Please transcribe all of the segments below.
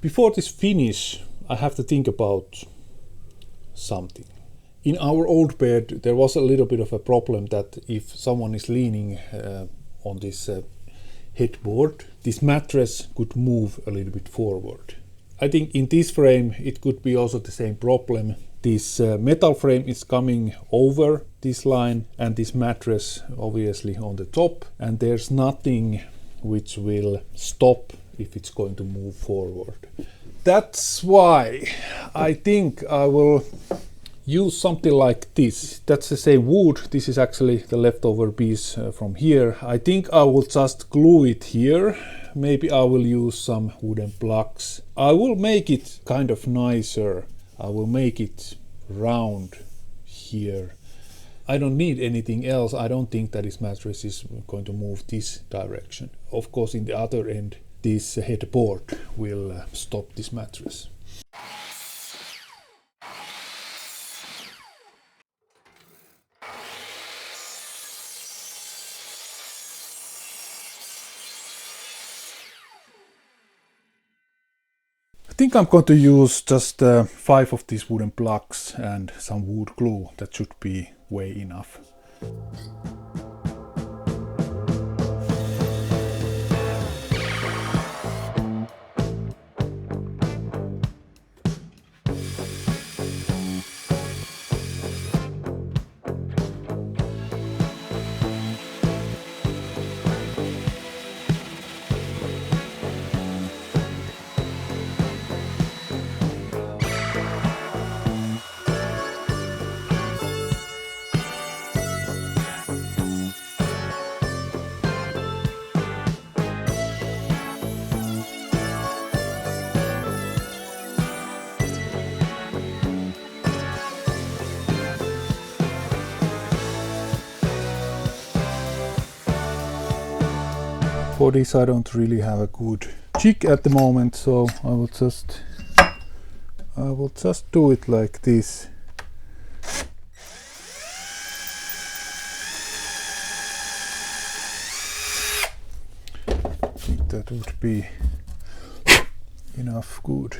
Before this finish, I have to think about something. In our old bed, there was a little bit of a problem that if someone is leaning on this headboard, this mattress could move a little bit forward. I think in this frame it could be also the same problem. This metal frame is coming over this line and this mattress obviously on the top, and there's nothing which will stop if it's going to move forward. That's why I think I will use something like this. That's the same wood. This is actually the leftover piece from here. I think I will just glue it here. Maybe I will use some wooden plugs. I will make it kind of nicer. I will make it round here. I don't need anything else. I don't think that this mattress is going to move this direction. Of course, in the other end, this headboard will stop this mattress. I think I'm going to use just 5 of these wooden plugs and some wood glue. That should be way enough. For this I don't really have a good jig at the moment, so I will just do it like this. I think that would be enough good.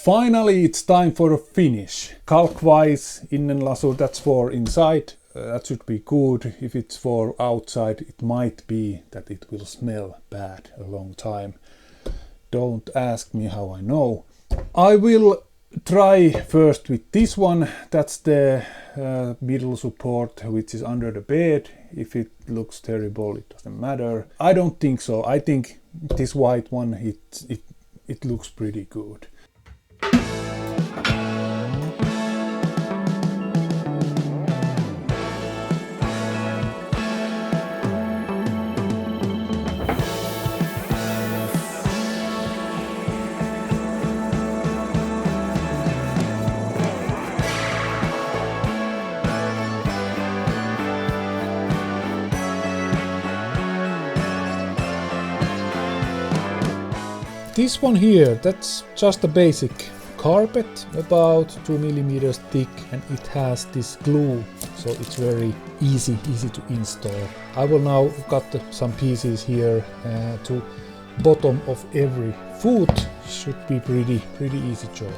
Finally, it's time for a finish. Kalkwise innenlasur, that's for inside. That should be good. If it's for outside, it might be that it will smell bad a long time. Don't ask me how I know. I will try first with this one. That's the middle support which is under the bed. If it looks terrible, it doesn't matter. I don't think so. I think this white one, it looks pretty good. This one here, that's just a basic carpet, about 2 millimeters thick, and it has this glue, so it's very easy to install. I will now cut some pieces here to bottom of every foot. Should be pretty easy job.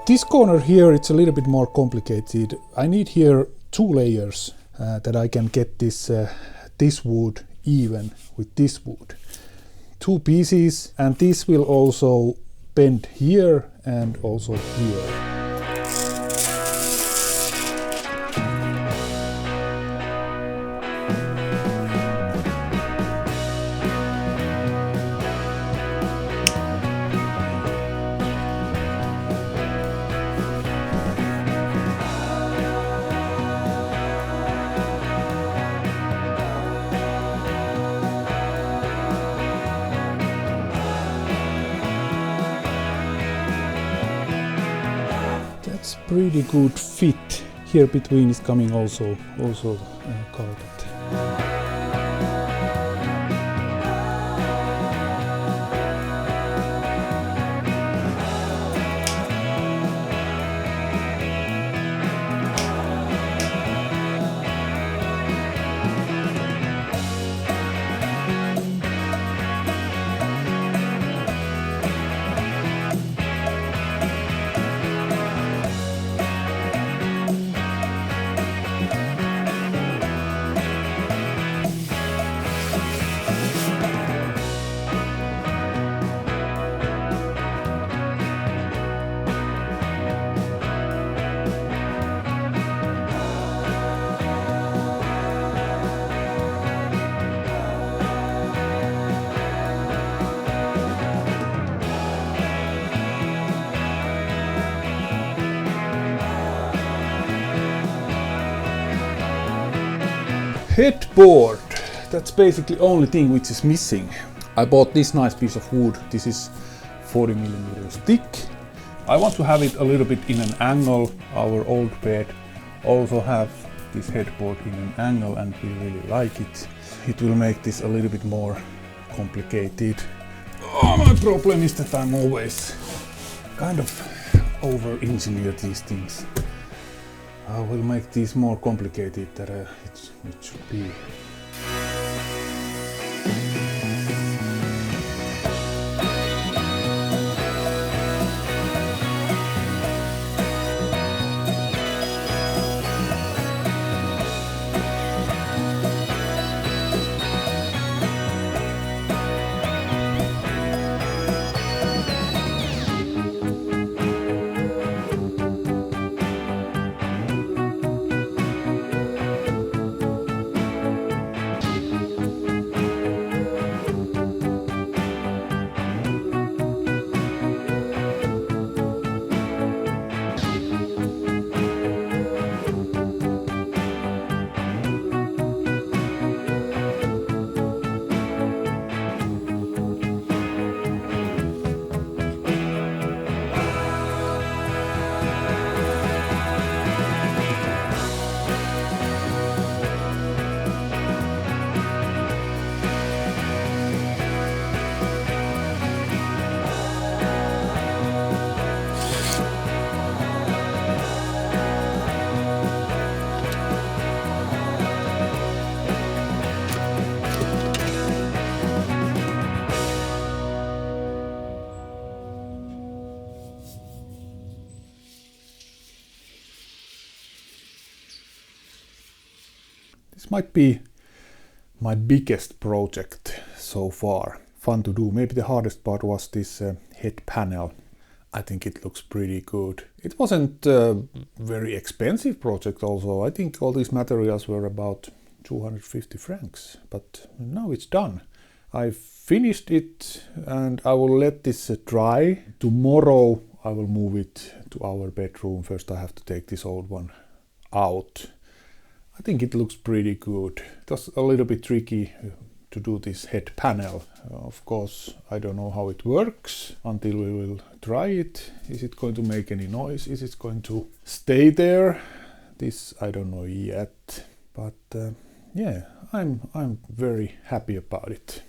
This corner here, it's a little bit more complicated. I need here 2 layers that I can get this wood even with this wood. 2 pieces, and this will also bend here and also here. Pretty good fit. Here between is coming also carpet. Headboard. That's basically only thing which is missing. I bought this nice piece of wood. This is 40mm thick. I want to have it a little bit in an angle. Our old bed also have this headboard in an angle, and we really like it. It will make this a little bit more complicated. Oh, my problem is that I'm always kind of over-engineer these things. I will make these more complicated than it should be. This might be my biggest project so far. Fun to do. Maybe the hardest part was this head panel. I think it looks pretty good. It wasn't a very expensive project also. I think all these materials were about 250 francs, but now it's done. I finished it and I will let this dry. Tomorrow I will move it to our bedroom. First I have to take this old one out. I think it looks pretty good. It was a little bit tricky to do this head panel. Of course, I don't know how it works until we will try it. Is it going to make any noise? Is it going to stay there? This I don't know yet. But yeah, I'm very happy about it.